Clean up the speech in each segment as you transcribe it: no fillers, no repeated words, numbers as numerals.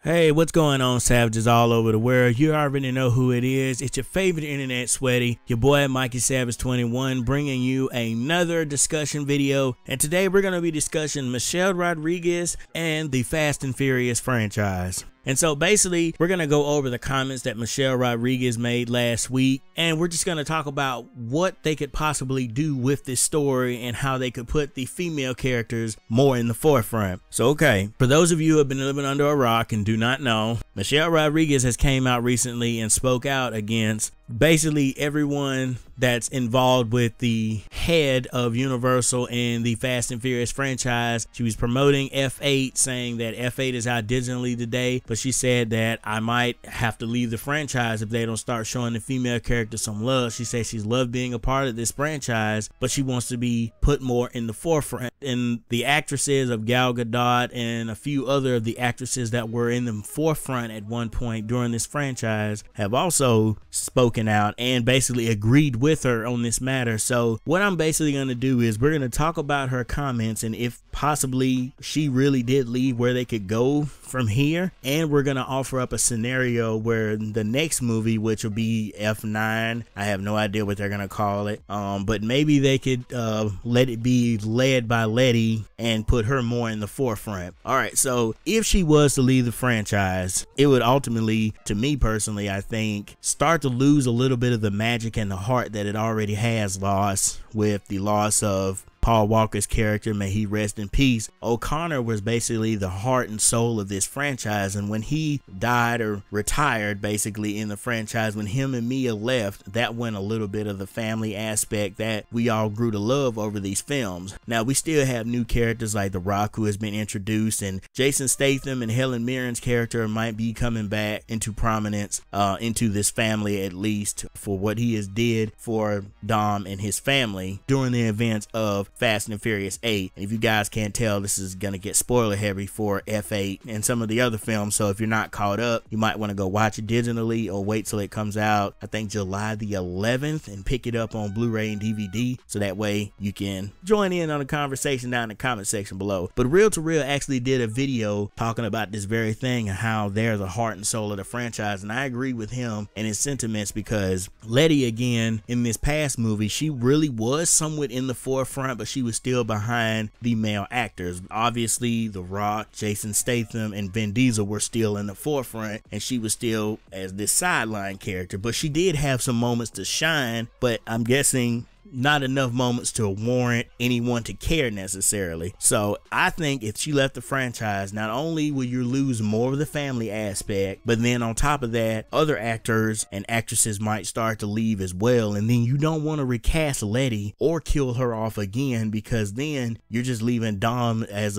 Hey, what's going on, savages all over the world? You already know who it is. It's your favorite internet sweaty, your boy Mikey Savage 21, bringing you another discussion video. And today we're going to be discussing Michelle Rodriguez and the Fast and Furious franchise. And so basically, we're going to go over the comments that Michelle Rodriguez made last week, and we're just going to talk about what they could possibly do with this story and how they could put the female characters more in the forefront. So, okay, for those of you who have been living under a rock and do not know, Michelle Rodriguez has came out recently and spoke out against basically everyone that's involved with the head of Universal and the Fast and Furious franchise. She was promoting F8, saying that F8 is out digitally today, but she said that I might have to leave the franchise if they don't start showing the female character some love. She says she's loved being a part of this franchise, but she wants to be put more in the forefront. And the actresses of Gal Gadot and a few other of the actresses that were in the forefront at one point during this franchise have also spoken out and basically agreed with her on this matter. So what I'm basically going to do is we're going to talk about her comments and if possibly she really did leave, where they could go from here, and we're going to offer up a scenario where the next movie, which will be F9, I have no idea what they're going to call it, but maybe they could let it be led by Letty and put her more in the forefront. All right, so if she was to leave the franchise, it would ultimately, to me personally, I think, start to lose a little bit of the magic and the heart that it already has lost with the loss of Paul Walker's character, may he rest in peace. O'Connor was basically the heart and soul of this franchise, and when he died or retired basically in the franchise, when him and Mia left, that went a little bit of the family aspect that we all grew to love over these films. Now we still have new characters like The Rock, who has been introduced, and Jason Statham and Helen Mirren's character might be coming back into prominence into this family, at least for what he has did for Dom and his family during the events of Fast and Furious 8. And if you guys can't tell, this is gonna get spoiler heavy for F8 and some of the other films, so if you're not caught up, you might want to go watch it digitally or wait till it comes out, I think July the 11th, and pick it up on Blu-ray and DVD, so that way you can join in on the conversation down in the comment section below. But Real to Real actually did a video talking about this very thing and how they're the heart and soul of the franchise, and I agree with him and his sentiments, because Letty, again, in this past movie, she really was somewhat in the forefront, but she was still behind the male actors. Obviously, The Rock, Jason Statham, and Vin Diesel were still in the forefront, and she was still as this sideline character, but she did have some moments to shine, but I'm guessing not enough moments to warrant anyone to care necessarily. So I think if she left the franchise, not only will you lose more of the family aspect, but then on top of that, other actors and actresses might start to leave as well, and then you don't want to recast Letty or kill her off again, because then you're just leaving Dom as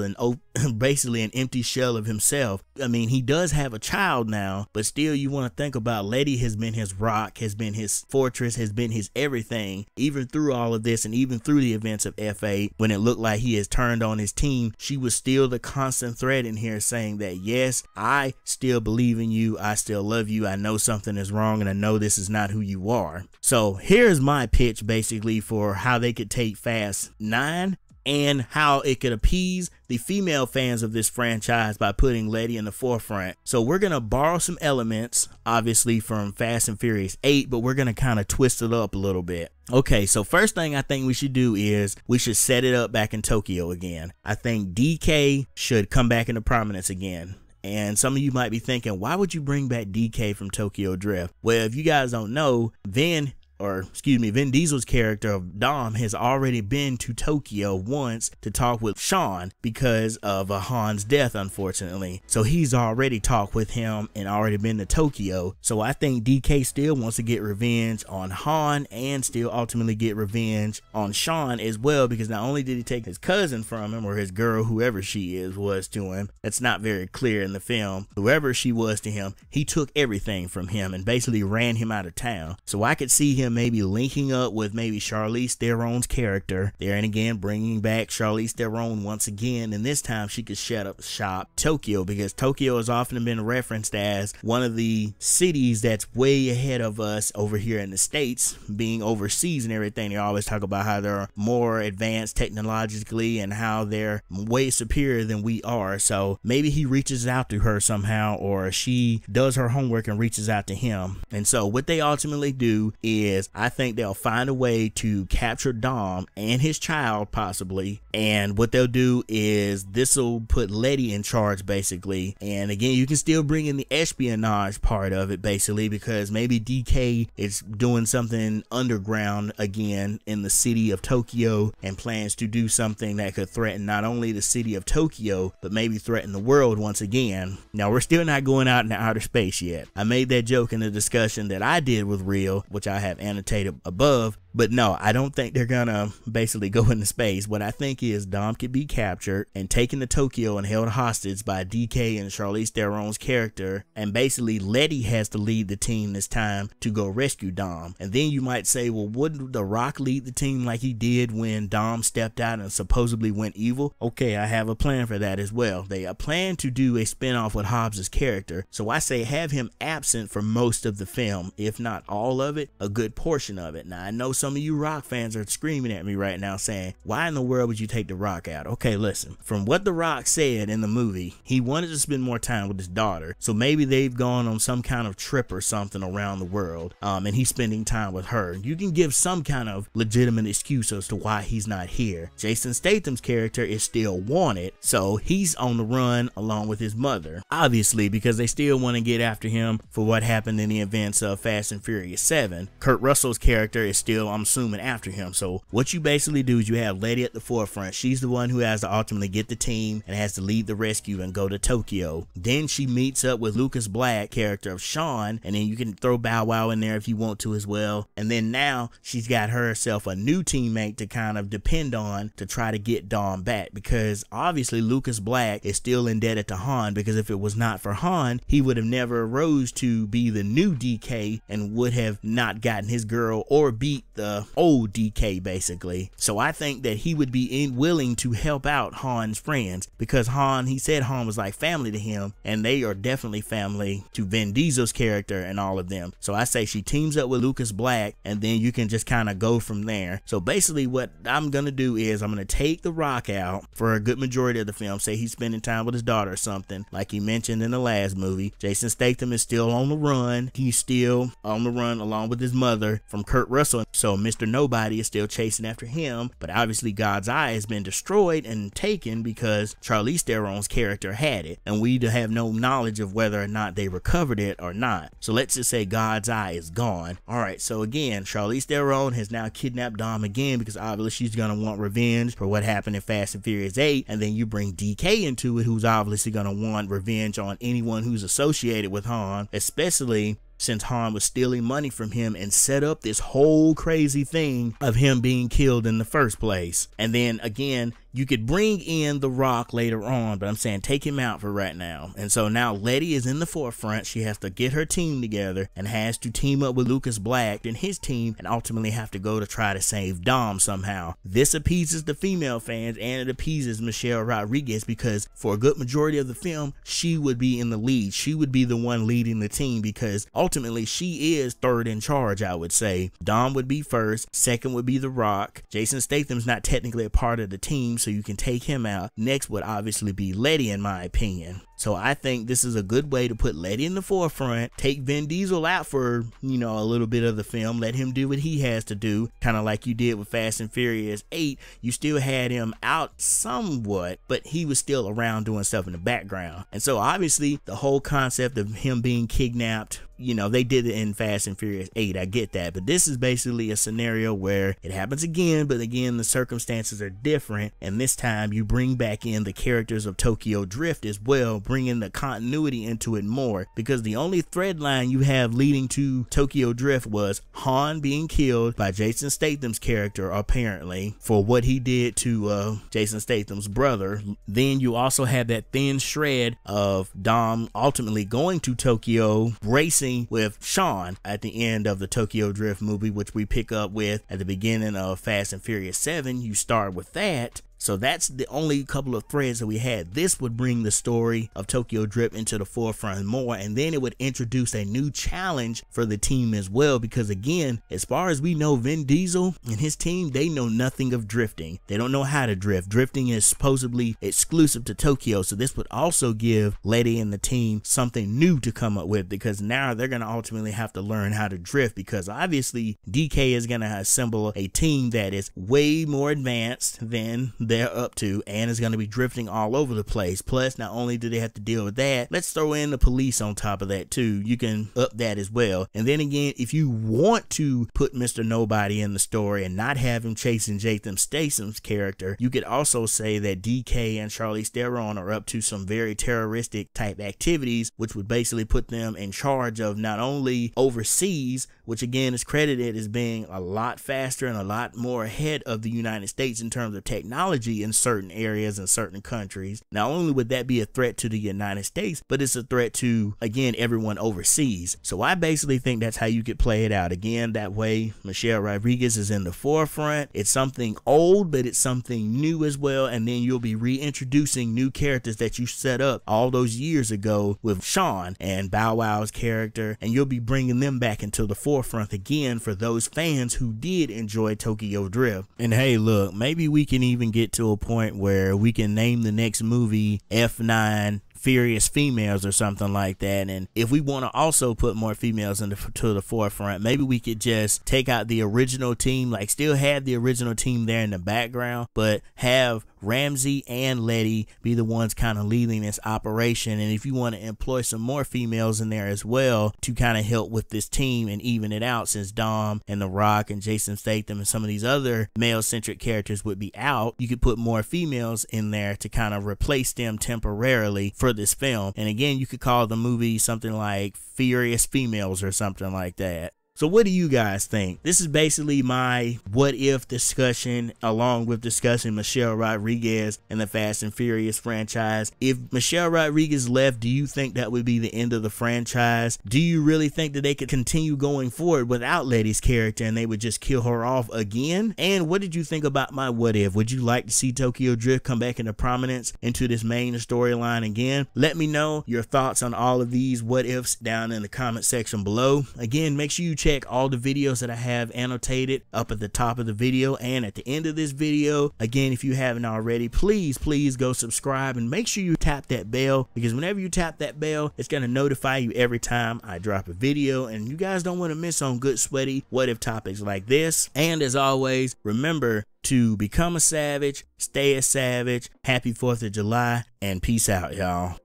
basically an empty shell of himself. I mean, he does have a child now, but still you want to think about Letty has been his rock, has been his fortress, has been his everything, even through all of this and even through the events of F8, when it looked like he has turned on his team. She was still the constant thread in here saying that, yes, I still believe in you, I still love you, I know something is wrong, and I know this is not who you are. So here's my pitch basically for how they could take Fast 9 and how it could appease the female fans of this franchise by putting Letty in the forefront. So we're going to borrow some elements, obviously, from Fast and Furious 8, but we're going to kind of twist it up a little bit. Okay, so first thing I think we should do is we should set it up back in Tokyo again. I think DK should come back into prominence again. And some of you might be thinking, why would you bring back DK from Tokyo Drift? Well, if you guys don't know, Vin Diesel's character of Dom has already been to Tokyo once to talk with Sean because of Han's death, unfortunately. So he's already talked with him and already been to Tokyo. So I think DK still wants to get revenge on Han and still ultimately get revenge on Sean as well, because not only did he take his cousin from him, or his girl, whoever she was to him, that's not very clear in the film, whoever she was to him, he took everything from him and basically ran him out of town. So I could see him him maybe linking up with maybe Charlize Theron's character there, and again bringing back Charlize Theron once again, and this time she could shut up shop Tokyo, because Tokyo has often been referenced as one of the cities that's way ahead of us over here in the States, being overseas and everything. They always talk about how they're more advanced technologically and how they're way superior than we are. So maybe he reaches out to her somehow, or she does her homework and reaches out to him. And so what they ultimately do is, I think they'll find a way to capture Dom and his child possibly, and what they'll do is this will put Letty in charge basically. And again, you can still bring in the espionage part of it basically, because maybe DK is doing something underground again in the city of Tokyo and plans to do something that could threaten not only the city of Tokyo but maybe threaten the world once again. Now, we're still not going out into outer space yet. I made that joke in the discussion that I did with Real, which I have annotated above. But no, I don't think they're gonna basically go into space. What I think is Dom could be captured and taken to Tokyo and held hostage by DK and Charlize Theron's character, and basically Letty has to lead the team this time to go rescue Dom. And then you might say, well, wouldn't The Rock lead the team like he did when Dom stepped out and supposedly went evil? Okay, I have a plan for that as well. They plan to do a spinoff with Hobbs's character, so I say have him absent for most of the film, if not all of it, a good portion of it. Now, I know some of you Rock fans are screaming at me right now saying, why in the world would you take The Rock out? Okay, listen, from what The Rock said in the movie, he wanted to spend more time with his daughter, so maybe they've gone on some kind of trip or something around the world, and he's spending time with her. You can give some kind of legitimate excuse as to why he's not here. Jason Statham's character is still wanted, so he's on the run along with his mother, obviously, because they still want to get after him for what happened in the events of Fast and Furious 7. Kurt Russell's character is still, I'm assuming, after him. So what you basically do is you have Letty at the forefront. She's the one who has to ultimately get the team and has to lead the rescue and go to Tokyo. Then she meets up with Lucas Black, character of Sean, and then you can throw Bow Wow in there if you want to as well. And then now she's got herself a new teammate to kind of depend on to try to get Dom back, because obviously Lucas Black is still indebted to Han, because if it was not for Han, he would have never rose to be the new DK and would have not gotten his girl or beat the old DK basically. So I think that he would be willing to help out Han's friends, because Han, he said Han was like family to him, and they are definitely family to Vin Diesel's character and all of them. So I say she teams up with Lucas Black, and then you can just kind of go from there. So basically what I'm gonna do is I'm gonna take The Rock out for a good majority of the film. Say he's spending time with his daughter or something, like he mentioned in the last movie. Jason Statham is still on the run. He's still on the run along with his mother from Kurt Russell. So Mr. Nobody is still chasing after him, but obviously God's Eye has been destroyed and taken because Charlize Theron's character had it, and we have no knowledge of whether or not they recovered it or not. So let's just say God's Eye is gone. Alright, so again, Charlize Theron has now kidnapped Dom again, because obviously she's gonna want revenge for what happened in Fast and Furious 8, and then you bring DK into it, who's obviously gonna want revenge on anyone who's associated with Han, especially since Han was stealing money from him and set up this whole crazy thing of him being killed in the first place. And then again, you could bring in The Rock later on, but I'm saying take him out for right now. And so now Letty is in the forefront. She has to get her team together and has to team up with Lucas Black and his team, and ultimately have to go to try to save Dom somehow. This appeases the female fans, and it appeases Michelle Rodriguez, because for a good majority of the film, she would be in the lead. She would be the one leading the team, because ultimately she is third in charge, I would say. Dom would be first, second would be The Rock. Jason Statham's not technically a part of the team, so you can take him out. Next would obviously be Letty, in my opinion. So I think this is a good way to put Letty in the forefront, take Vin Diesel out for, you know, a little bit of the film, let him do what he has to do, kind of like you did with Fast and Furious 8. You still had him out somewhat, but he was still around doing stuff in the background. And so obviously the whole concept of him being kidnapped, you know, they did it in Fast and Furious 8, I get that, but this is basically a scenario where it happens again, but again the circumstances are different, and this time you bring back in the characters of Tokyo Drift as well, bringing the continuity into it more, because the only thread line you have leading to Tokyo Drift was Han being killed by Jason Statham's character, apparently, for what he did to Jason Statham's brother. Then you also have that thin shred of Dom ultimately going to Tokyo, racing with Sean at the end of the Tokyo Drift movie, which we pick up with at the beginning of Fast and Furious 7. You start with that. So that's the only couple of threads that we had. This would bring the story of Tokyo Drift into the forefront more, and then it would introduce a new challenge for the team as well, because again, as far as we know, Vin Diesel and his team, they know nothing of drifting. They don't know how to drift. Drifting is supposedly exclusive to Tokyo, so this would also give Letty and the team something new to come up with, because now they're going to ultimately have to learn how to drift, because obviously DK is going to assemble a team that is way more advanced than they're up to, and is going to be drifting all over the place. Plus, not only do they have to deal with that, let's throw in the police on top of that too. You can up that as well. And then again, if you want to put Mr. Nobody in the story and not have him chasing Jason Statham's character, you could also say that DK and Charlize Theron are up to some very terroristic type activities, which would basically put them in charge of not only overseas, which again is credited as being a lot faster and a lot more ahead of the United States in terms of technology in certain areas and certain countries. Not only would that be a threat to the United States, but it's a threat to, again, everyone overseas. So I basically think that's how you could play it out. Again, that way Michelle Rodriguez is in the forefront. It's something old, but it's something new as well. And then you'll be reintroducing new characters that you set up all those years ago with Sean and Bow Wow's character, and you'll be bringing them back into the forefront again for those fans who did enjoy Tokyo Drift. And hey, look, maybe we can even get to a point where we can name the next movie F9 Furious Females or something like that. And if we want to also put more females to the forefront, maybe we could just take out the original team, like still have the original team there in the background, but have Ramsey and Letty be the ones kind of leading this operation. And if you want to employ some more females in there as well to kind of help with this team and even it out, since Dom and The Rock and Jason Statham and some of these other male-centric characters would be out, you could put more females in there to kind of replace them temporarily for this film. And again, you could call the movie something like Furious Females or something like that. So what do you guys think? This is basically my what if discussion, along with discussing Michelle Rodriguez and the Fast and Furious franchise. If Michelle Rodriguez left, do you think that would be the end of the franchise? Do you really think that they could continue going forward without Letty's character and they would just kill her off again? And what did you think about my what if? Would you like to see Tokyo Drift come back into prominence into this main storyline again? Let me know your thoughts on all of these what ifs down in the comment section below. Again, make sure you check all the videos that I have annotated up at the top of the video and at the end of this video. Again, if you haven't already, please go subscribe and make sure you tap that bell, because whenever you tap that bell, it's going to notify you every time I drop a video, and you guys don't want to miss on good sweaty what if topics like this. And as always, remember to become a savage, stay a savage, happy 4th of July, and peace out, y'all.